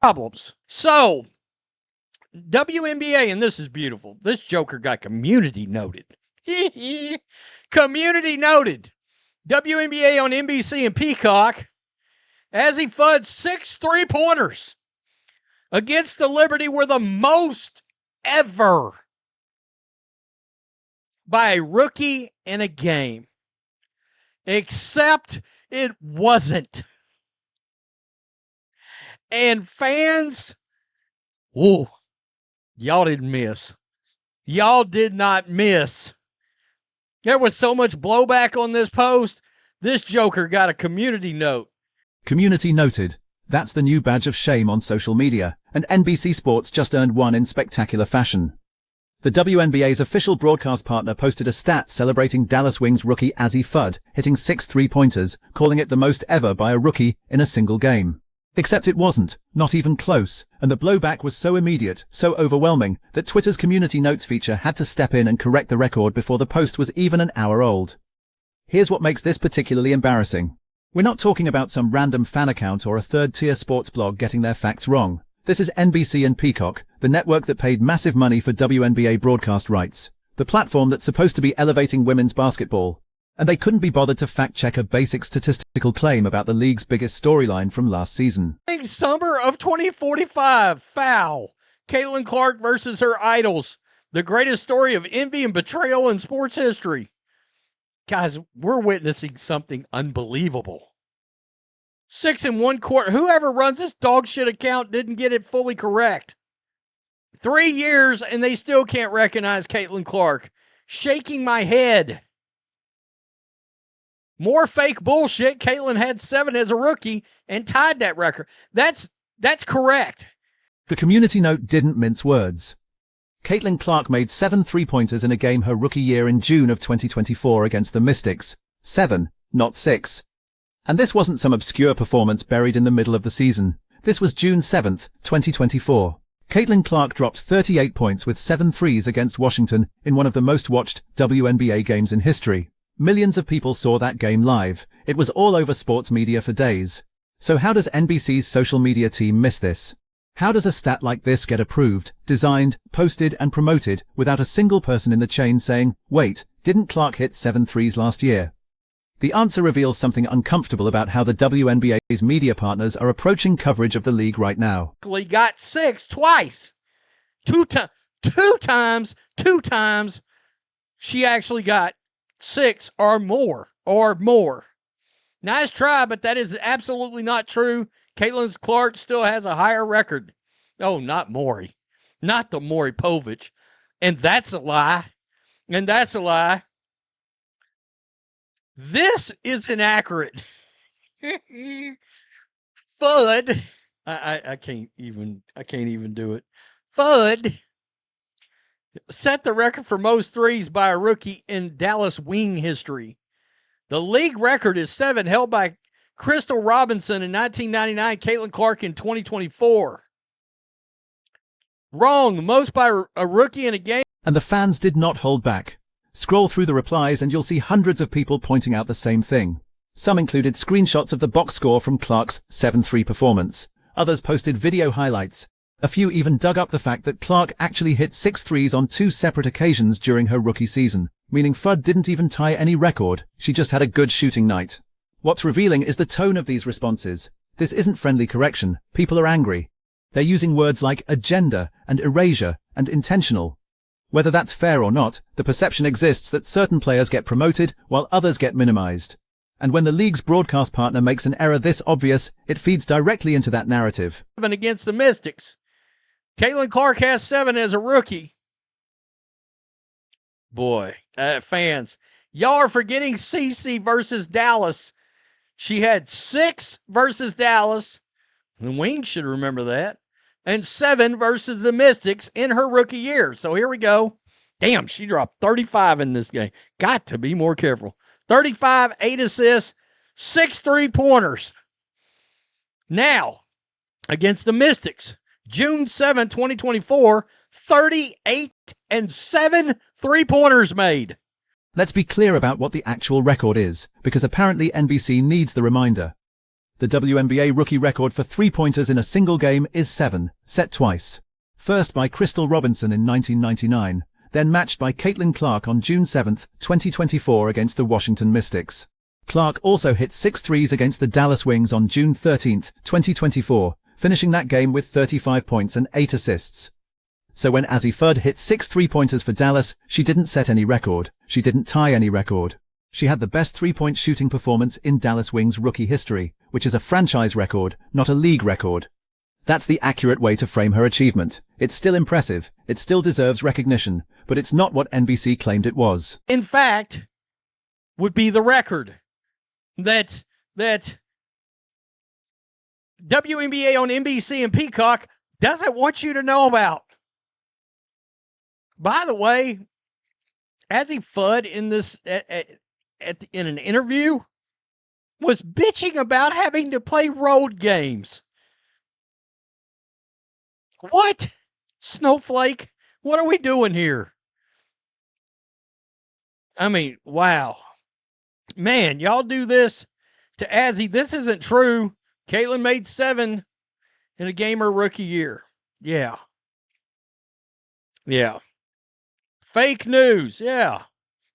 problems. So, WNBA, and this is beautiful. This joker got community noted. Community noted. WNBA on NBC and Peacock. Azzi Fudd, 6 3-pointers against the Liberty were the most ever by a rookie in a game. Except it wasn't. And fans, whoa, y'all didn't miss. Y'all did not miss. There was so much blowback on this post. This joker got a community note. Community noted. That's the new badge of shame on social media, and NBC Sports just earned one in spectacular fashion. The WNBA's official broadcast partner posted a stat celebrating Dallas Wings rookie Azzi Fudd hitting 6 3-pointers, calling it the most ever by a rookie in a single game. Except it wasn't, not even close, and the blowback was so immediate, so overwhelming, that Twitter's community notes feature had to step in and correct the record before the post was even an hour old. Here's what makes this particularly embarrassing. We're not talking about some random fan account or a third-tier sports blog getting their facts wrong. This is NBC and Peacock, the network that paid massive money for WNBA broadcast rights, the platform that's supposed to be elevating women's basketball. And they couldn't be bothered to fact-check a basic statistical claim about the league's biggest storyline from last season. Summer of 2045, foul. Caitlin Clark versus her idols. The greatest story of envy and betrayal in sports history. Guys, we're witnessing something unbelievable. 6 1/4. Whoever runs this dog shit account didn't get it fully correct. 3 years and they still can't recognize Caitlin Clark. Shaking my head. More fake bullshit. Caitlin had 7 as a rookie and tied that record. That's correct. The community note didn't mince words. Caitlin Clark made 7 3-pointers in a game her rookie year in June of 2024 against the Mystics. 7, not 6. And this wasn't some obscure performance buried in the middle of the season. This was June 7th, 2024. Caitlin Clark dropped 38 points with 7 threes against Washington in one of the most watched WNBA games in history. Millions of people saw that game live. It was all over sports media for days. So how does NBC's social media team miss this? How does a stat like this get approved, designed, posted, and promoted without a single person in the chain saying, wait, didn't Clark hit 7 threes last year? The answer reveals something uncomfortable about how the WNBA's media partners are approaching coverage of the league right now. He got 6 twice. Two times, she actually got 6 or more. Nice try, but that is absolutely not true. Caitlin Clark still has a higher record. Oh, not Maury. Not the Maury Povich. And that's a lie. This is inaccurate. Fudd. I can't even do it. Fudd set the record for most threes by a rookie in Dallas Wing history. The league record is 7, held by Crystal Robinson in 1999, Caitlin Clark in 2024. Wrong, most by a rookie in a game. And the fans did not hold back. Scroll through the replies and you'll see hundreds of people pointing out the same thing. Some included screenshots of the box score from Clark's 7-3 performance. Others posted video highlights. A few even dug up the fact that Clark actually hit 6 threes on 2 separate occasions during her rookie season, meaning Fudd didn't even tie any record, she just had a good shooting night. What's revealing is the tone of these responses. This isn't friendly correction, people are angry. They're using words like agenda and erasure and intentional. Whether that's fair or not, the perception exists that certain players get promoted while others get minimized. And when the league's broadcast partner makes an error this obvious, it feeds directly into that narrative. Against the Mystics. Caitlin Clark has 7 as a rookie. Boy, fans, y'all are forgetting CC versus Dallas. She had 6 versus Dallas. The Wings should remember that. And 7 versus the Mystics in her rookie year. So here we go. Damn, she dropped 35 in this game. Got to be more careful. 35, 8 assists, 6 3-pointers. Now, against the Mystics, June 7, 2024, 38 and 7 3-pointers made. Let's be clear about what the actual record is, because apparently NBC needs the reminder. The WNBA rookie record for three-pointers in a single game is 7, set twice. First by Crystal Robinson in 1999, then matched by Caitlin Clark on June 7, 2024 against the Washington Mystics. Clark also hit 6 threes against the Dallas Wings on June 13, 2024, finishing that game with 35 points and 8 assists. So when Azzi Fudd hit 6 three-pointers for Dallas, she didn't set any record, she didn't tie any record. She had the best three-point shooting performance in Dallas Wings rookie history, which is a franchise record, not a league record. That's the accurate way to frame her achievement. It's still impressive, it still deserves recognition, but it's not what NBC claimed it was. In fact, would be the record that WNBA on NBC and Peacock doesn't want you to know about. By the way, Azzi Fudd in this in an interview was bitching about having to play road games. What? Snowflake? What are we doing here? I mean, wow. Man, y'all do this to Azzi. This isn't true. Caitlin made 7 in a game her rookie year. Yeah. Yeah. Fake news. Yeah.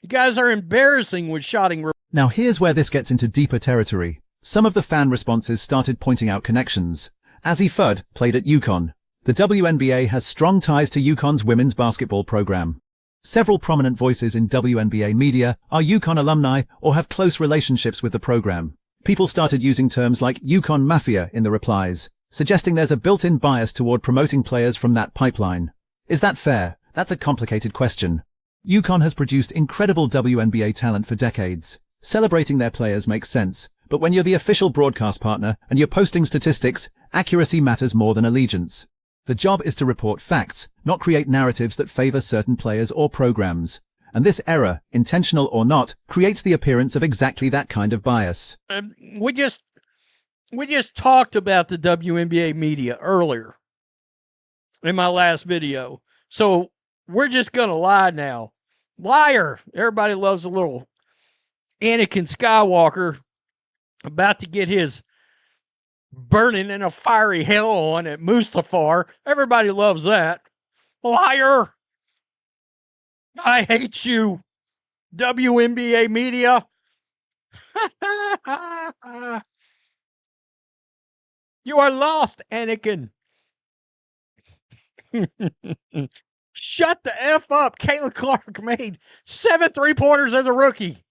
You guys are embarrassing with shotting. Now here's where this gets into deeper territory. Some of the fan responses started pointing out connections. Azzi Fudd played at UConn. The WNBA has strong ties to UConn's women's basketball program. Several prominent voices in WNBA media are UConn alumni or have close relationships with the program. People started using terms like UConn Mafia in the replies, suggesting there's a built-in bias toward promoting players from that pipeline. Is that fair? That's a complicated question. UConn has produced incredible WNBA talent for decades. Celebrating their players makes sense, but when you're the official broadcast partner and you're posting statistics, accuracy matters more than allegiance. The job is to report facts, not create narratives that favor certain players or programs. And this error, intentional or not, creates the appearance of exactly that kind of bias. We just talked about the WNBA media earlier in my last video. So we're just going to lie now. Liar. Everybody loves a little Anakin Skywalker about to get his burning in a fiery hell on at Mustafar. Everybody loves that. Liar. I hate you, WNBA media. You are lost, Anakin. Shut the F up. Caitlin Clark made 7 three-pointers as a rookie.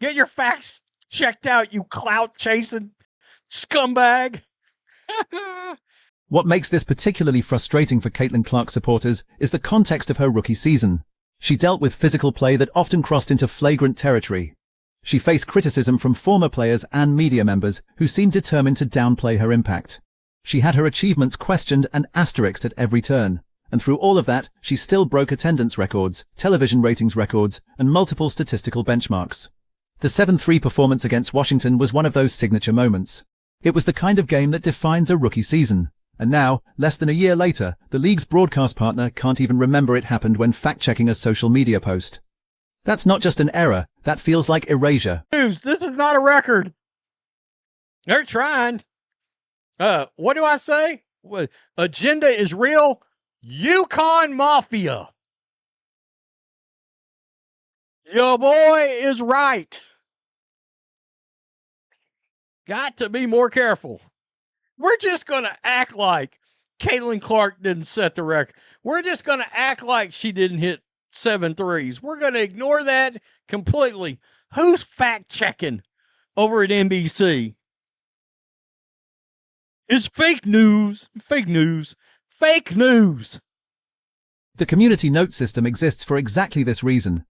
Get your facts checked out, you clout-chasing scumbag. What makes this particularly frustrating for Caitlin Clark supporters is the context of her rookie season. She dealt with physical play that often crossed into flagrant territory. She faced criticism from former players and media members who seemed determined to downplay her impact. She had her achievements questioned and asterisked at every turn. And through all of that, she still broke attendance records, television ratings records, and multiple statistical benchmarks. The 7-3 performance against Washington was one of those signature moments. It was the kind of game that defines a rookie season. And now, less than a year later, the league's broadcast partner can't even remember it happened when fact-checking a social media post. That's not just an error, that feels like erasure. This is not a record. They're trying. What do I say? Agenda is real. UConn Mafia. Your boy is right. Got to be more careful. We're just going to act like Caitlin Clark didn't set the record. We're just going to act like she didn't hit 7 threes. We're going to ignore that completely. Who's fact-checking over at NBC? It's fake news. Fake news. Fake news. The community note system exists for exactly this reason.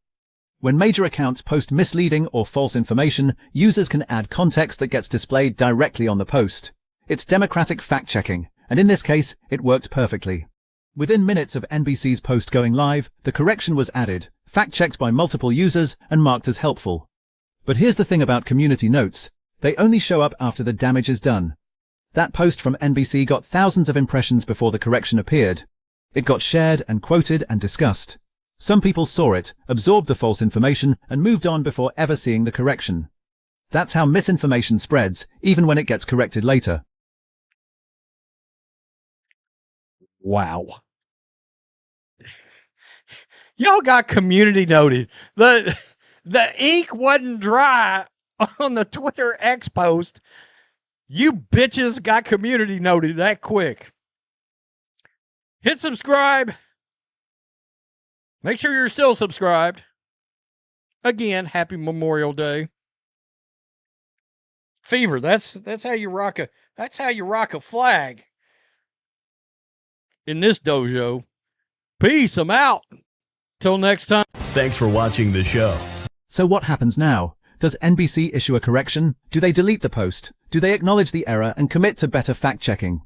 When major accounts post misleading or false information, users can add context that gets displayed directly on the post. It's democratic fact-checking, and in this case, it worked perfectly. Within minutes of NBC's post going live, the correction was added, fact-checked by multiple users, and marked as helpful. But here's the thing about community notes. They only show up after the damage is done. That post from NBC got thousands of impressions before the correction appeared. It got shared and quoted and discussed. Some people saw it, absorbed the false information, and moved on before ever seeing the correction. That's how misinformation spreads, even when it gets corrected later. Wow. Y'all got community noted. The ink wasn't dry on the Twitter X post. You bitches got community noted that quick. Hit subscribe. Make sure you're still subscribed. Again, happy Memorial Day. Fever, that's how you rock a flag in this dojo. Peace, I'm out. Till next time. Thanks for watching the show. So what happens now? Does NBC issue a correction? Do they delete the post? Do they acknowledge the error and commit to better fact-checking?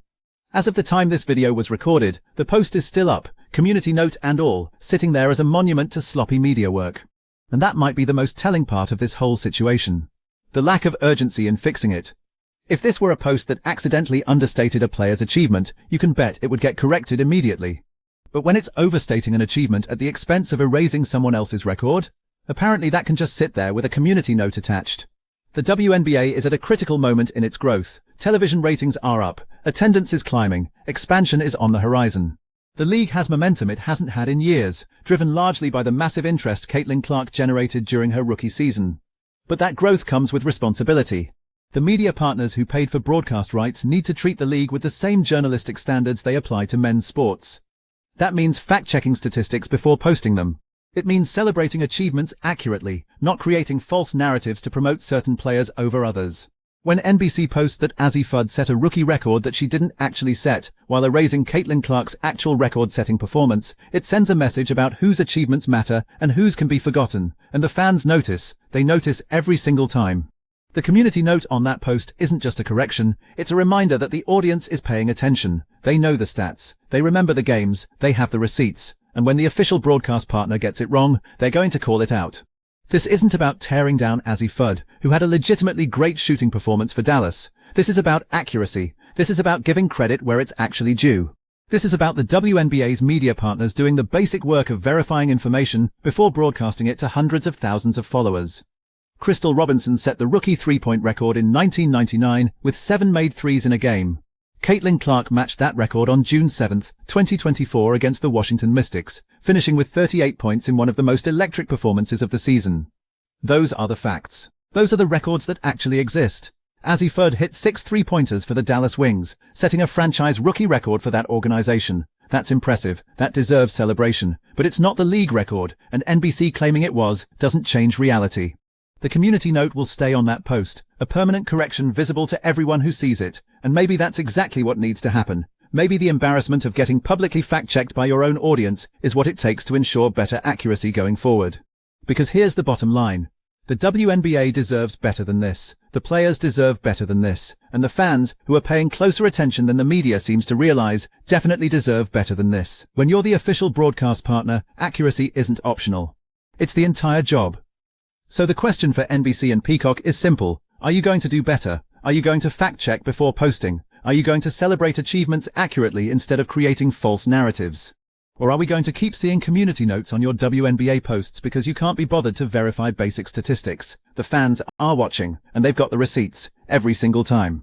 As of the time this video was recorded, the post is still up, community note and all, sitting there as a monument to sloppy media work. And that might be the most telling part of this whole situation. The lack of urgency in fixing it. If this were a post that accidentally understated a player's achievement, you can bet it would get corrected immediately. But when it's overstating an achievement at the expense of erasing someone else's record, apparently that can just sit there with a community note attached. The WNBA is at a critical moment in its growth. Television ratings are up, attendance is climbing, expansion is on the horizon. The league has momentum it hasn't had in years, driven largely by the massive interest Caitlin Clark generated during her rookie season. But that growth comes with responsibility. The media partners who paid for broadcast rights need to treat the league with the same journalistic standards they apply to men's sports. That means fact-checking statistics before posting them. It means celebrating achievements accurately, not creating false narratives to promote certain players over others. When NBC posts that Azzi Fudd set a rookie record that she didn't actually set, while erasing Caitlin Clark's actual record-setting performance, it sends a message about whose achievements matter and whose can be forgotten, and the fans notice. They notice every single time. The community note on that post isn't just a correction, it's a reminder that the audience is paying attention. They know the stats, they remember the games, they have the receipts, and when the official broadcast partner gets it wrong, they're going to call it out. This isn't about tearing down Azzi Fudd, who had a legitimately great shooting performance for Dallas. This is about accuracy. This is about giving credit where it's actually due. This is about the WNBA's media partners doing the basic work of verifying information before broadcasting it to hundreds of thousands of followers. Crystal Robinson set the rookie three-point record in 1999 with 7 made threes in a game. Caitlin Clark matched that record on June 7, 2024 against the Washington Mystics, finishing with 38 points in one of the most electric performances of the season. Those are the facts. Those are the records that actually exist. Azzi Fudd hit 6 three-pointers for the Dallas Wings, setting a franchise rookie record for that organization. That's impressive. That deserves celebration. But it's not the league record, and NBC claiming it was doesn't change reality. The community note will stay on that post, a permanent correction visible to everyone who sees it, and maybe that's exactly what needs to happen. Maybe the embarrassment of getting publicly fact-checked by your own audience is what it takes to ensure better accuracy going forward. Because here's the bottom line. The WNBA deserves better than this. The players deserve better than this. And the fans, who are paying closer attention than the media seems to realize, definitely deserve better than this. When you're the official broadcast partner, accuracy isn't optional. It's the entire job. So the question for NBC and Peacock is simple. Are you going to do better? Are you going to fact-check before posting? Are you going to celebrate achievements accurately instead of creating false narratives? Or are we going to keep seeing community notes on your WNBA posts because you can't be bothered to verify basic statistics? The fans are watching, and they've got the receipts every single time.